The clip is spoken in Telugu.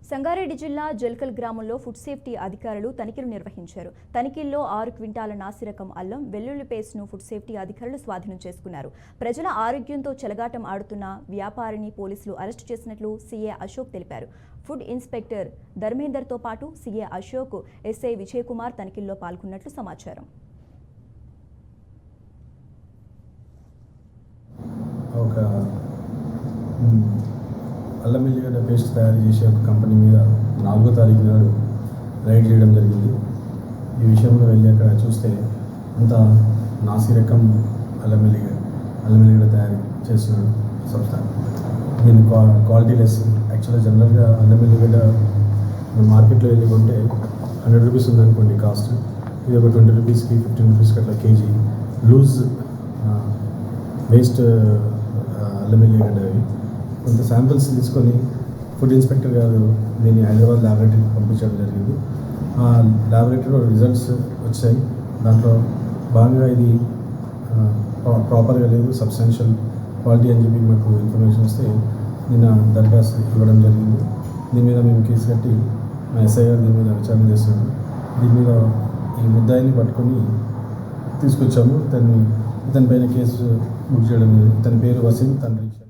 సంగారెడ్డి జిల్లా జల్కల్ గ్రామంలో ఫుడ్ సేఫ్టీ అధికారులు తనిఖీలు నిర్వహించారు. తనిఖీల్లో 6 క్వింటాల నాసిరకం అల్లం, వెల్లుల్లి పేస్ట్ను ఫుడ్ సేఫ్టీ అధికారులు స్వాధీనం చేసుకున్నారు. ప్రజల ఆరోగ్యంతో చెలగాటం ఆడుతున్న వ్యాపారిని పోలీసులు అరెస్టు చేసినట్లు సీఏ అశోక్ తెలిపారు. ఫుడ్ ఇన్స్పెక్టర్ ధర్మేందర్తో పాటు సీఏ అశోక్, ఎస్ఐ విజయ్ కుమార్ తనిఖీల్లో పాల్గొన్నట్లు సమాచారం. అల్లం వెల్లిగడ్డ పేస్ట్ తయారు చేసే ఒక కంపెనీ మీద 4వ తారీఖు నాడు రైడ్ చేయడం జరిగింది. ఈ విషయంలో వెళ్ళి అక్కడ చూస్తే అంత నాసిరకం అల్లం వెల్లిగడ్డ తయారు చేస్తున్నాడు సంస్థ. దీని క్వాలిటీ లెస్. యాక్చువల్గా జనరల్గా అల్లం వెల్లిగడ్డ మార్కెట్లో వెళ్ళి కొంటే 100 రూపీస్ ఉందనుకోండి కాస్ట్. ఇది ఒక 20 రూపీస్కి 15 రూపీస్కి అట్లా కేజీ లూజ్ వేస్ట్ అల్లం వెల్లిగడ్డ. అవి కొంత శాంపిల్స్ తీసుకొని ఫుడ్ ఇన్స్పెక్టర్ గారు దీన్ని హైదరాబాద్ ల్యాబొరేటరీకి పంపించడం జరిగింది. ఆ ల్యాబొరేటరీలో రిజల్ట్స్ వచ్చాయి. దాంట్లో భాగంగా ఇది ప్రాపర్గా లేదు, సబ్స్టాన్షియల్ క్వాలిటీ అని చెప్పి మాకు ఇన్ఫర్మేషన్ వస్తే నిన్న దరఖాస్తు ఇవ్వడం జరిగింది. దీని మీద మేము కేసు కట్టి మా ఎస్ఐ గారు దీని మీద విచారణ చేస్తున్నాము. దీని మీద ఈ ముద్దాయిని పట్టుకొని తీసుకొచ్చాము. ఇతని పైన కేసు బుక్ చేయడం. ఇతని పేరు వసీం, తండ్రి